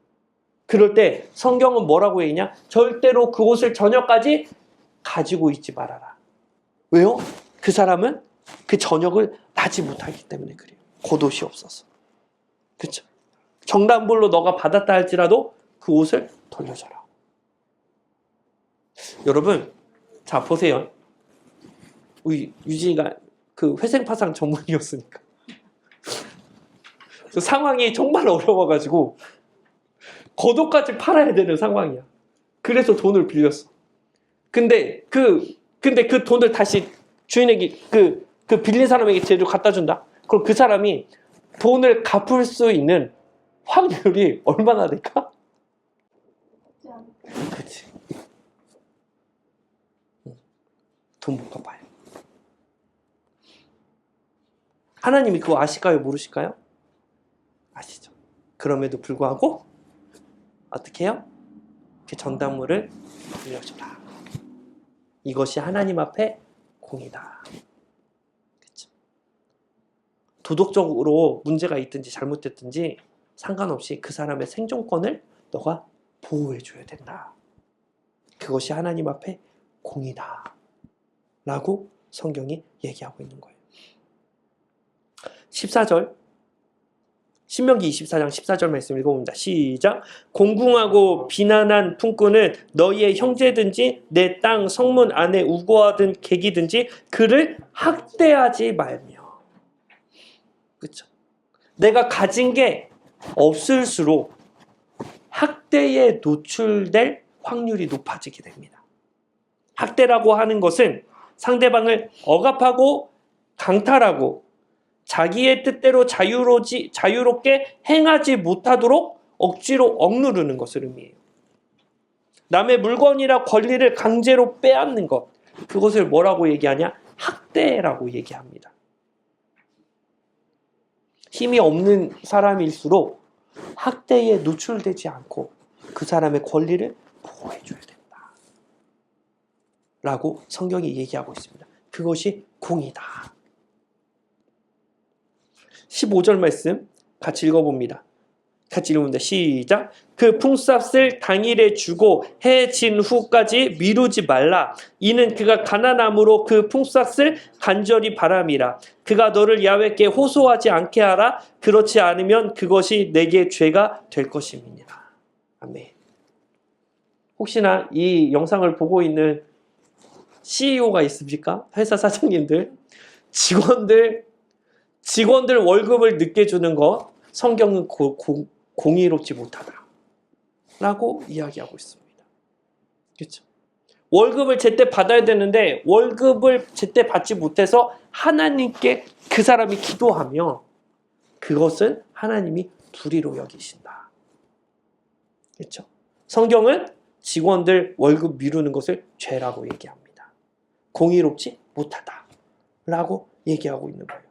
그럴 때 성경은 뭐라고 얘기냐? 절대로 그 옷을 저녁까지 가지고 있지 말아라. 왜요? 그 사람은 그 저녁을 나지 못하기 때문에 그래요. 겉옷이 없어서. 그렇죠? 정당물로 너가 받았다 할지라도 그 옷을 돌려줘라. 여러분, 자 보세요. 우리 유진이가 그 회생파상 전문이었으니까 그 상황이 정말 어려워가지고 겉옷까지 팔아야 되는 상황이야. 그래서 돈을 빌렸어. 근데 그 돈을 다시 주인에게 그 빌린 사람에게 제대로 갖다 준다. 그럼 그 사람이 돈을 갚을 수 있는 확률이 얼마나 될까? 그렇지. 돈 못 갚아요. 하나님이 그거 아실까요? 모르실까요? 아시죠. 그럼에도 불구하고 어떻게 해요? 그 전당물을 돌려주라. 이것이 하나님 앞에 공이다. 그렇죠? 도덕적으로 문제가 있든지 잘못됐든지 상관없이 그 사람의 생존권을 너가 보호해줘야 된다. 그것이 하나님 앞에 공이다. 라고 성경이 얘기하고 있는 거예요. 14절 신명기 24장 14절 말씀 읽어봅니다. 시작. 공궁하고 비난한 품꾼은 너희의 형제든지 내 땅 성문 안에 우고하든 객이든지 그를 학대하지 말며. 그렇죠? 내가 가진 게 없을수록 학대에 노출될 확률이 높아지게 됩니다. 학대라고 하는 것은 상대방을 억압하고 강탈하고 자기의 뜻대로 자유롭게 행하지 못하도록 억지로 억누르는 것을 의미해요. 남의 물건이나 권리를 강제로 빼앗는 것, 그것을 뭐라고 얘기하냐? 학대라고 얘기합니다. 힘이 없는 사람일수록 학대에 노출되지 않고 그 사람의 권리를 보호해줘야 된다. 라고 성경이 얘기하고 있습니다. 그것이 공이다. 15절 말씀 같이 읽어봅니다. 같이 읽어봅니다. 시작. 그 품삯을 당일에 주고 해 진 후까지 미루지 말라. 이는 그가 가난함으로 그 품삯을 간절히 바람이라. 그가 너를 야훼께 호소하지 않게 하라. 그렇지 않으면 그것이 내게 죄가 될 것임이니라. 아멘. 혹시나 이 영상을 보고 있는 CEO가 있습니까? 회사 사장님들, 직원들 월급을 늦게 주는 것, 성경은 공의롭지 못하다 라고 이야기하고 있습니다. 그렇죠? 월급을 제때 받아야 되는데 월급을 제때 받지 못해서 하나님께 그 사람이 기도하며 그것은 하나님이 불의로 여기신다. 그렇죠? 성경은 직원들 월급 미루는 것을 죄라고 얘기합니다. 공의롭지 못하다 라고 얘기하고 있는 거예요.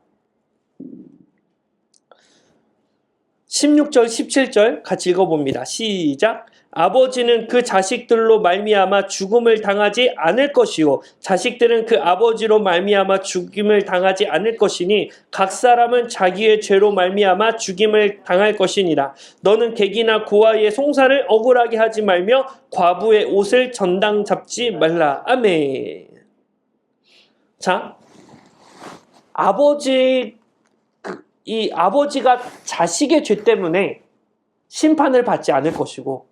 16절 17절 같이 읽어봅니다. 시작. 아버지는 그 자식들로 말미암아 죽음을 당하지 않을 것이요 자식들은 그 아버지로 말미암아 죽임을 당하지 않을 것이니 각 사람은 자기의 죄로 말미암아 죽임을 당할 것이니라. 너는 객이나 고아의 송사를 억울하게 하지 말며 과부의 옷을 전당 잡지 말라. 아멘. 자, 이 아버지가 자식의 죄 때문에 심판을 받지 않을 것이고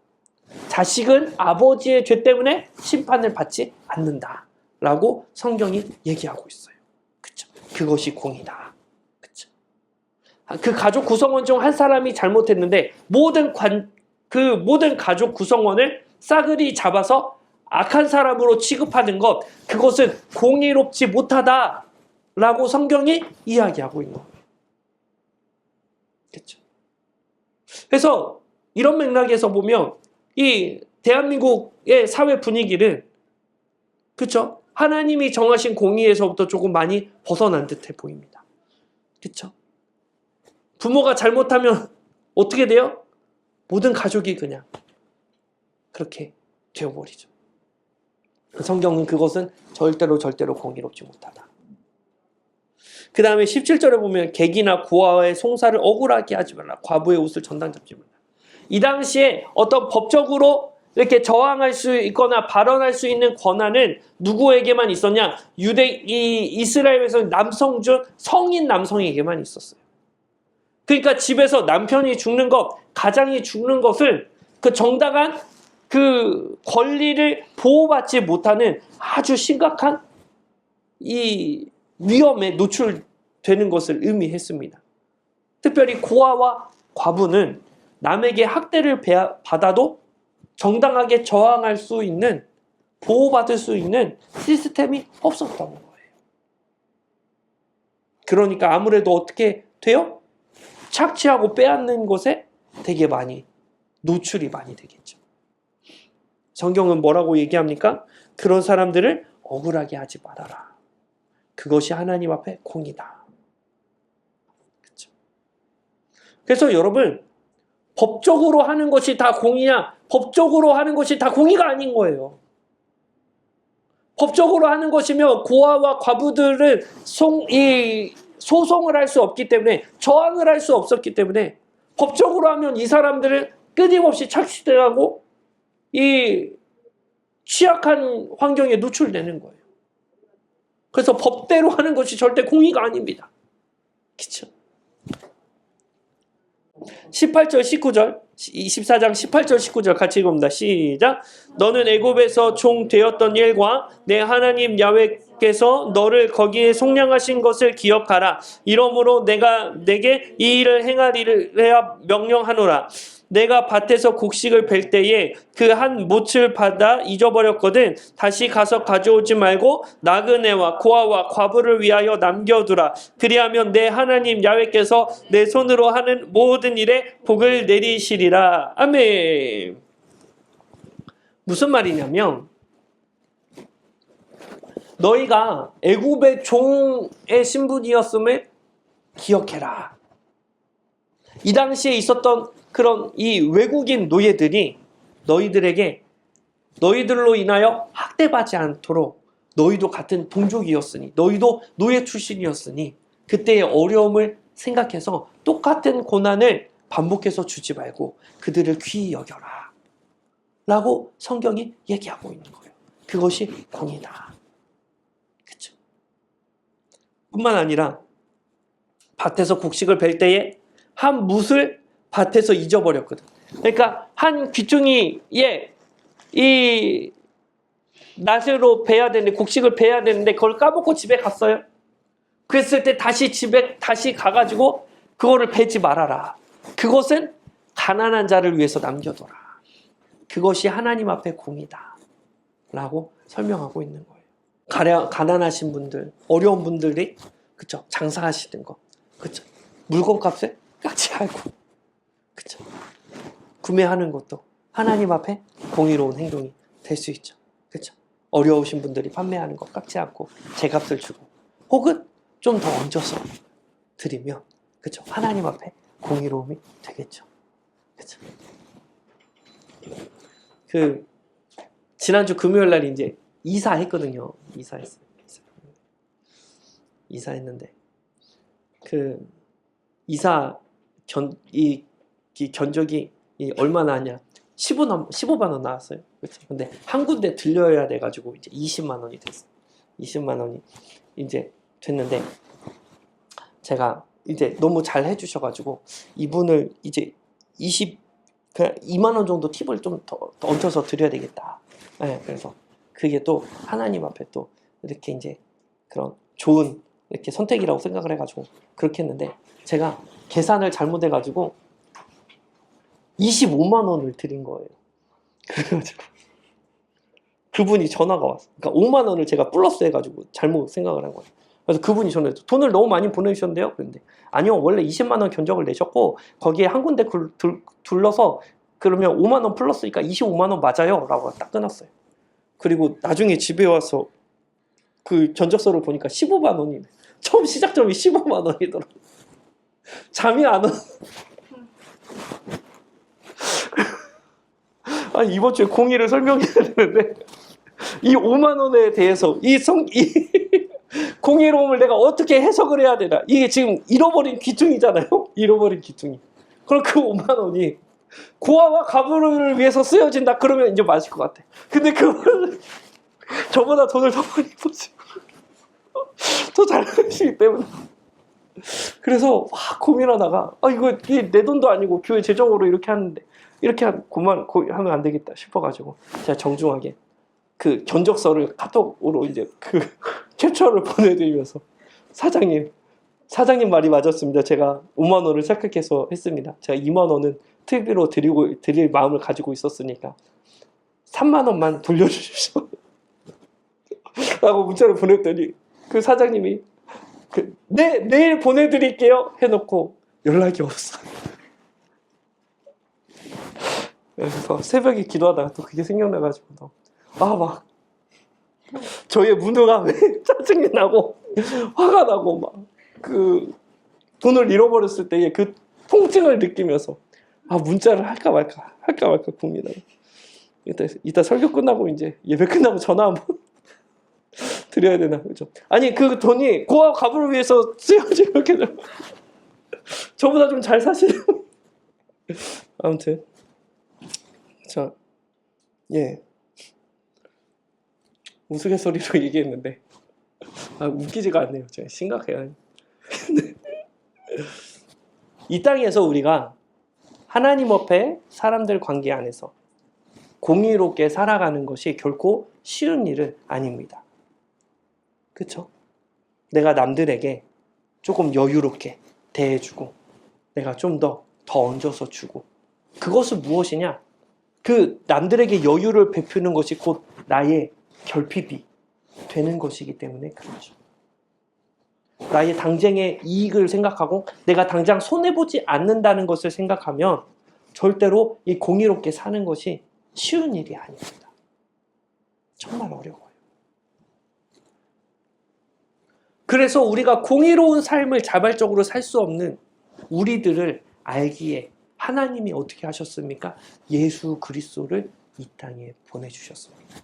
자식은 아버지의 죄 때문에 심판을 받지 않는다 라고 성경이 얘기하고 있어요. 그쵸? 그것이 공이다. 그쵸? 그 가족 구성원 중 한 사람이 잘못했는데 모든 가족 구성원을 싸그리 잡아서 악한 사람으로 취급하는 것, 그것은 공의롭지 못하다라고 성경이 이야기하고 있는 거예요. 그렇죠? 그래서 이런 맥락에서 보면 이 대한민국의 사회 분위기는, 그렇죠? 하나님이 정하신 공의에서부터 조금 많이 벗어난 듯해 보입니다. 그렇죠? 부모가 잘못하면 어떻게 돼요? 모든 가족이 그냥 그렇게 되어버리죠. 성경은 그것은 절대로 공의롭지 못하다. 그 다음에 17절에 보면 객이나 고아의 송사를 억울하게 하지 말라. 과부의 옷을 전당 잡지 말라. 이 당시에 어떤 법적으로 이렇게 저항할 수 있거나 발언할 수 있는 권한은 누구에게만 있었냐? 이스라엘에서 남성 중 성인 남성에게만 있었어요. 그러니까 집에서 남편이 죽는 것, 가장이 죽는 것을 그 정당한 그 권리를 보호받지 못하는 아주 심각한 이 위험에 노출되는 것을 의미했습니다. 특별히 고아와 과부는 남에게 학대를 받아도 정당하게 저항할 수 있는, 보호받을 수 있는 시스템이 없었던 거예요. 그러니까 아무래도 어떻게 돼요? 착취하고 빼앗는 것에 되게 많이 노출이 많이 되겠죠. 성경은 뭐라고 얘기합니까? 그런 사람들을 억울하게 하지 말아라. 그것이 하나님 앞에 공의다. 그렇죠? 그래서 여러분, 법적으로 하는 것이 다 공의냐? 법적으로 하는 것이 다 공의가 아닌 거예요. 법적으로 하는 것이며 고아와 과부들은 소송을 할 수 없기 때문에, 저항을 할 수 없었기 때문에 법적으로 하면 이 사람들은 끊임없이 착취당하고 이 취약한 환경에 노출되는 거예요. 그래서 법대로 하는 것이 절대 공의가 아닙니다. 그렇죠? 18절 19절 24장 18절 19절 같이 읽어봅니다. 시작. 너는 애굽에서 종 되었던 일과 내 하나님 야훼께서 너를 거기에 속량하신 것을 기억하라. 이러므로 내가 내게 이 일을 행하리라 명령하노라. 내가 밭에서 곡식을 벨 때에 그 한 못을 받아 잊어버렸거든. 다시 가서 가져오지 말고 나그네와 고아와 과부를 위하여 남겨두라. 그리하면 내 하나님 야훼께서 내 손으로 하는 모든 일에 복을 내리시리라. 아멘. 무슨 말이냐면, 너희가 애굽의 종의 신분이었음을 기억해라. 이 당시에 있었던 그런 이 외국인 노예들이 너희들로 인하여 학대받지 않도록, 너희도 같은 동족이었으니, 너희도 노예 출신이었으니 그때의 어려움을 생각해서 똑같은 고난을 반복해서 주지 말고 그들을 귀히 여겨라 라고 성경이 얘기하고 있는 거예요. 그것이 공의다. 그렇죠? 뿐만 아니라 밭에서 곡식을 벨 때에 한 뭇을 밭에서 잊어버렸거든. 그러니까 한 귀퉁이에 이 낫으로 베야 되는데, 곡식을 베야 되는데 그걸 까먹고 집에 갔어요. 그랬을 때 집에 다시 가가지고 그거를 베지 말아라. 그것은 가난한 자를 위해서 남겨둬라. 그것이 하나님 앞에 공이다 라고 설명하고 있는 거예요. 가난하신 분들, 어려운 분들이, 그쵸, 장사하시는 거, 그쵸, 물건값에 깎지 않고, 그쵸, 구매하는 것도 하나님 앞에 공의로운 행동이 될 수 있죠. 그쵸? 어려우신 분들이 판매하는 거 깎지 않고 제값을 주고, 혹은 좀 더 얹어서 드리면, 그쵸, 하나님 앞에 공의로움이 되겠죠. 그쵸? 지난주 금요일 날 이제 이사했거든요. 이사했는데, 견적이 얼마나 하냐? 15만 원 나왔어요. 그렇죠? 근데 한 군데 들려야 돼가지고 이제 20만 원이 됐어요. 20만 원이 이제 됐는데, 제가 이제 너무 잘 해주셔가지고 이분을 이제 2만 원 정도 팁을 좀 더 얹어서 드려야 되겠다. 네, 그래서 그게 또 하나님 앞에 또 이렇게 이제 그런 좋은 이렇게 선택이라고 생각을 해가지고 그렇게 했는데, 제가 계산을 잘못해가지고 25만 원을 드린 거예요. 그래가지고 그분이 전화가 왔어. 그러니까 5만 원을 제가 플러스 해가지고 잘못 생각을 한 거예요. 그래서 그분이 전화해서 돈을 너무 많이 보내주셨는데요? 그런데 아니요, 원래 20만 원 견적을 내셨고 거기에 한 군데 둘러서 그러면 5만 원 플러스니까 25만 원 맞아요 라고 딱 끊었어요. 그리고 나중에 집에 와서 그 견적서를 보니까 15만 원이네. 처음 시작점이 15만 원이더라고. 잠이 안 와. 아니, 이번 주에 공의를 설명해야 되는데 이 5만 원에 대해서 이 공의로움을 내가 어떻게 해석을 해야 되나. 이게 지금 잃어버린 귀퉁이잖아요. 잃어버린 귀퉁이. 그럼 그 5만 원이 고아와 가부를 위해서 쓰여진다 그러면 이제 맞을 것 같아. 근데 그분은 저보다 돈을 더 많이 버시고 더 잘하시기 때문에 그래서 막 고민하다가 이거 내 돈도 아니고 교회 재정으로 이렇게 하는데 이렇게 하면 안 되겠다 싶어가지고 제가 정중하게 그 견적서를 카톡으로 이제 그 캡처를 보내드리면서 사장님 말이 맞았습니다. 제가 5만 원을 착각해서 했습니다. 제가 2만 원은 특비로 드릴 마음을 가지고 있었으니까 3만 원만 돌려주십시오. 라고 문자를 보냈더니 그 사장님이 네, 내일 보내드릴게요 해놓고 연락이 없어요. 그래서 새벽에 기도하다가 또 그게 생각나가지고 막 저의 문화가 왜 짜증이 나고 화가 나고 막 그 돈을 잃어버렸을 때의 그 통증을 느끼면서 문자를 할까 말까 고민하고 이따 설교 끝나고 이제 예배 끝나고 전화 한번 드려야 되나. 그죠? 아니 그 돈이 고아 가부를 위해서 쓰여지 이렇게 저보다 좀 잘 사시는 아무튼 자 우스갯소리로 얘기했는데 웃기지가 않네요. 제가 심각해요. 이 땅에서 우리가 하나님 앞에 사람들 관계 안에서 공의롭게 살아가는 것이 결코 쉬운 일은 아닙니다. 그렇죠? 내가 남들에게 조금 여유롭게 대해주고 내가 좀 더 얹어서 주고 그것은 무엇이냐? 그 남들에게 여유를 베푸는 것이 곧 나의 결핍이 되는 것이기 때문에 그렇죠. 나의 당장의 이익을 생각하고 내가 당장 손해보지 않는다는 것을 생각하면 절대로 이 공의롭게 사는 것이 쉬운 일이 아닙니다. 정말 어려워요. 그래서 우리가 공의로운 삶을 자발적으로 살 수 없는 우리들을 알기에 하나님이 어떻게 하셨습니까? 예수 그리스도를 이 땅에 보내주셨습니다.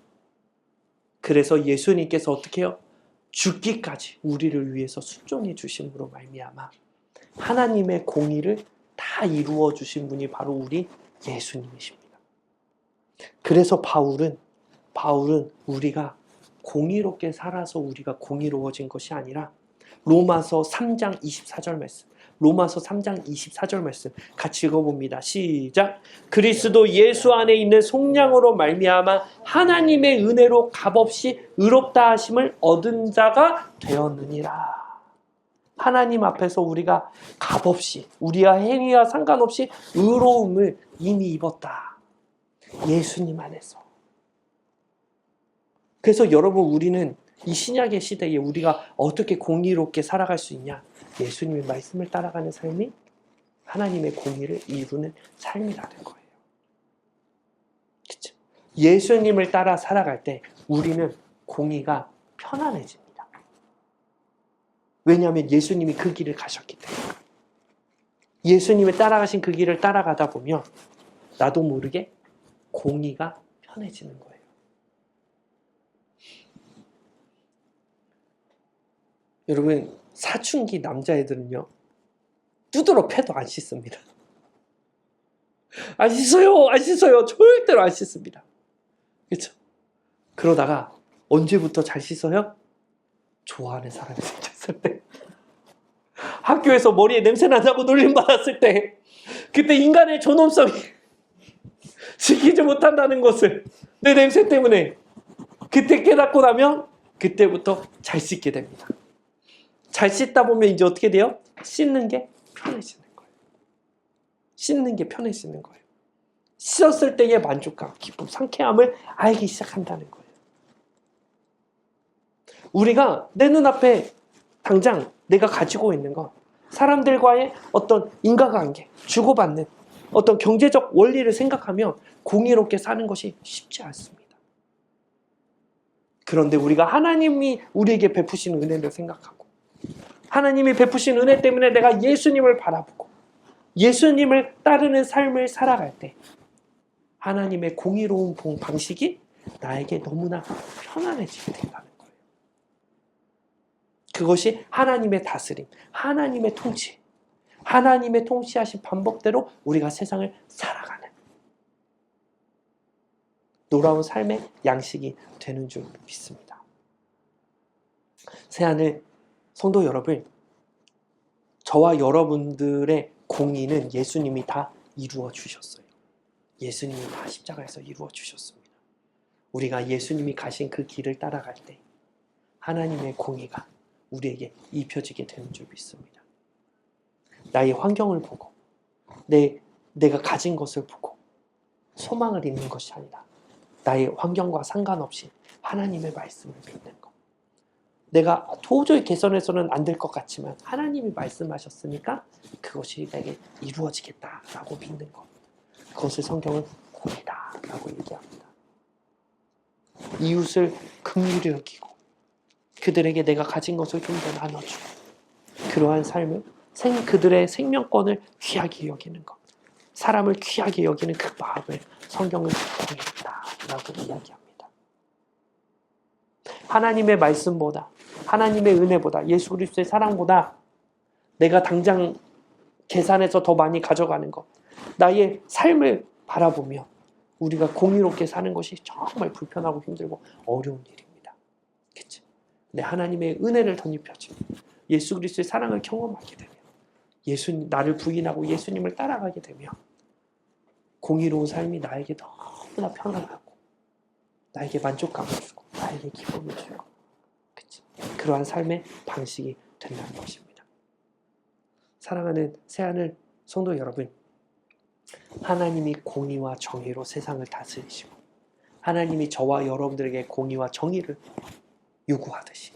그래서 예수님께서 어떻게 해요? 죽기까지 우리를 위해서 순종해 주심으로 말미암아 하나님의 공의를 다 이루어 주신 분이 바로 우리 예수님이십니다. 그래서 바울은 우리가 공의롭게 살아서 우리가 공의로워진 것이 아니라 로마서 3장 24절 말씀 로마서 3장 24절 말씀 같이 읽어봅니다. 시작. 그리스도 예수 안에 있는 속량으로 말미암아 하나님의 은혜로 값없이 의롭다 하심을 얻은 자가 되었느니라. 하나님 앞에서 우리가 값없이 우리와 행위와 상관없이 의로움을 이미 입었다. 예수님 안에서. 그래서 여러분 우리는 이 신약의 시대에 우리가 어떻게 공의롭게 살아갈 수 있냐? 예수님의 말씀을 따라가는 삶이 하나님의 공의를 이루는 삶이라는 거예요. 그렇죠? 예수님을 따라 살아갈 때 우리는 공의가 편안해집니다. 왜냐하면 예수님이 그 길을 가셨기 때문에. 예수님이 따라가신 그 길을 따라가다 보면 나도 모르게 공의가 편해지는 거예요. 여러분 사춘기 남자애들은요 두드러 패도 안 씻습니다. 안 씻어요. 절대로 안 씻습니다. 그렇죠? 그러다가 언제부터 잘 씻어요? 좋아하는 사람이 생겼을 때, 학교에서 머리에 냄새 난다고 놀림받았을 때, 그때 인간의 존엄성이 지키지 못한다는 것을 내 냄새 때문에 그때 깨닫고 나면 그때부터 잘 씻게 됩니다. 잘 씻다 보면 이제 어떻게 돼요? 씻는 게 편해지는 거예요. 씻는 게 편해지는 거예요. 씻었을 때의 만족감, 기쁨, 상쾌함을 알기 시작한다는 거예요. 우리가 내 눈앞에 당장 내가 가지고 있는 것, 사람들과의 어떤 인과관계, 주고받는 어떤 경제적 원리를 생각하면 공의롭게 사는 것이 쉽지 않습니다. 그런데 우리가 하나님이 우리에게 베푸신 은혜를 생각하고 하나님이 베푸신 은혜 때문에 내가 예수님을 바라보고 예수님을 따르는 삶을 살아갈 때 하나님의 공의로운 방식이 나에게 너무나 편안해지게 된다는 거예요. 그것이 하나님의 다스림, 하나님의 통치, 하나님의 통치하신 방법대로 우리가 세상을 살아가는 놀라운 삶의 양식이 되는 줄 믿습니다. 새하늘 성도 여러분, 저와 여러분들의 공의는 예수님이 다 이루어 주셨어요. 예수님이 다 십자가에서 이루어 주셨습니다. 우리가 예수님이 가신 그 길을 따라갈 때 하나님의 공의가 우리에게 입혀지게 되는 줄 믿습니다. 나의 환경을 보고 내가 가진 것을 보고 소망을 잇는 것이 아니라 나의 환경과 상관없이 하나님의 말씀을 믿는 것. 내가 도저히 개선해서는 안 될 것 같지만 하나님이 말씀하셨으니까 그것이 내게 이루어지겠다라고 믿는 것. 그것을 성경은 공의다라고 얘기합니다. 이웃을 긍휼히 여기고 그들에게 내가 가진 것을 좀 더 나눠주고 그러한 삶을 그들의 생명권을 귀하게 여기는 것, 사람을 귀하게 여기는 그 마음을 성경은 공의다라고 이야기합니다. 하나님의 말씀보다 하나님의 은혜보다 예수 그리스도의 사랑보다 내가 당장 계산해서 더 많이 가져가는 것, 나의 삶을 바라보며 우리가 공의롭게 사는 것이 정말 불편하고 힘들고 어려운 일입니다. 그치? 근데 하나님의 은혜를 덧입혀지고 예수 그리스도의 사랑을 경험하게 되면 나를 부인하고 예수님을 따라가게 되면 공의로운 삶이 나에게 너무나 편안하고 나에게 만족감을 주고 나에게 기쁨을 주고 그치? 그러한 삶의 방식이 된다는 것입니다. 사랑하는 새하늘 성도 여러분, 하나님이 공의와 정의로 세상을 다스리시고 하나님이 저와 여러분들에게 공의와 정의를 요구하듯이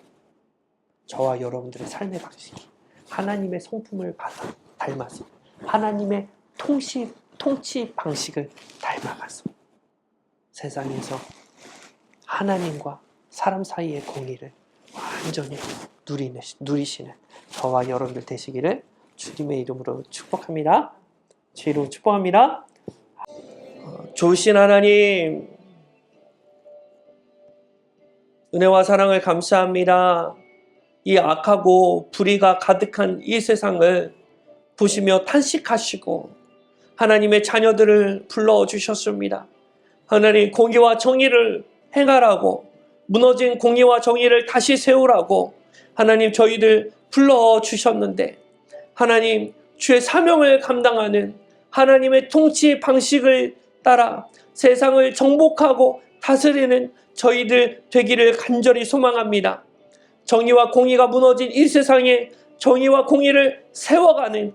저와 여러분들의 삶의 방식이 하나님의 성품을 닮아서 하나님의 통치 방식을 닮아가서 세상에서 하나님과 사람 사이의 공의를 완전히 누리시는 저와 여러분들 되시기를 주님의 이름으로 축복합니다. 제 이름으로 축복합니다. 좋으신 하나님, 은혜와 사랑을 감사합니다. 이 악하고 불의가 가득한 이 세상을 보시며 탄식하시고 하나님의 자녀들을 불러주셨습니다. 하나님, 공의와 정의를 행하라고, 무너진 공의와 정의를 다시 세우라고 하나님 저희들 불러주셨는데 하나님, 주의 사명을 감당하는 하나님의 통치 방식을 따라 세상을 정복하고 다스리는 저희들 되기를 간절히 소망합니다. 정의와 공의가 무너진 이 세상에 정의와 공의를 세워가는,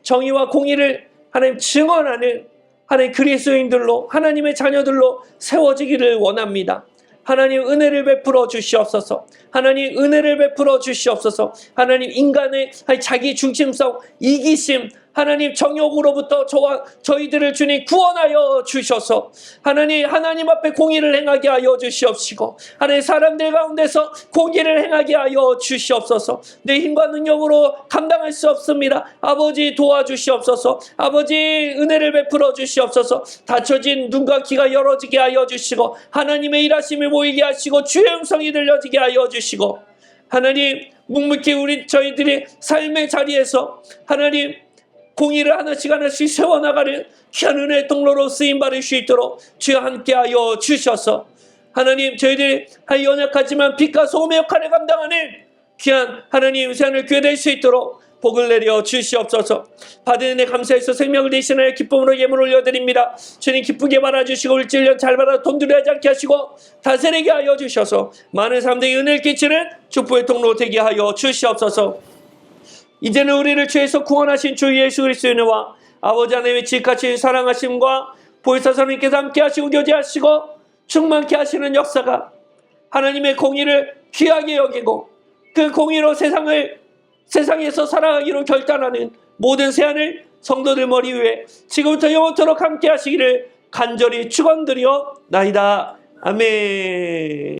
정의와 공의를 하나님 증언하는 하나님 그리스도인들로, 하나님의 자녀들로 세워지기를 원합니다. 하나님 은혜를 베풀어 주시옵소서. 하나님 은혜를 베풀어 주시옵소서. 하나님 인간의 자기 중심성, 이기심, 하나님 정욕으로부터 저희들을 주님 구원하여 주셔서 하나님 앞에 공의를 행하게 하여 주시옵시고 하나님 사람들 가운데서 공의를 행하게 하여 주시옵소서. 내 힘과 능력으로 감당할 수 없습니다. 아버지 도와주시옵소서. 아버지 은혜를 베풀어 주시옵소서. 닫혀진 눈과 귀가 열어지게 하여 주시고 하나님의 일하심이 보이게 하시고 주의 음성이 들려지게 하여 주시고 하나님 묵묵히 저희들이 삶의 자리에서 하나님 공의를 하나씩 세워나가는 귀한 은혜의 통로로 쓰임받을 수 있도록 주여 함께하여 주셔서 하나님 저희들이 연약하지만 빛과 소금의 역할을 감당하는 귀한 하나님 새하늘 교회 될 수 있도록 복을 내려 주시옵소서. 받은 은혜 감사해서 생명을 대신하여 기쁨으로 예물 올려드립니다. 주님 기쁘게 받아주시고 울질년 잘 받아 돈 들여하지 않게 하시고 다스리게 하여 주셔서 많은 사람들에게 은혜를 끼치는 축복의 통로 되게 하여 주시옵소서. 이제는 우리를 죄에서 구원하신 주 예수 그리스도의 은혜와 아버지 하나님의 지극하신 사랑하심과 보혜사 하나님께서 함께 하시고 교제하시고 충만케 하시는 역사가 하나님의 공의를 귀하게 여기고 그 공의로 세상에서 살아가기로 결단하는 모든 세안을 성도들 머리 위에 지금부터 영원토록 함께 하시기를 간절히 축원드리옵나이다. 아멘.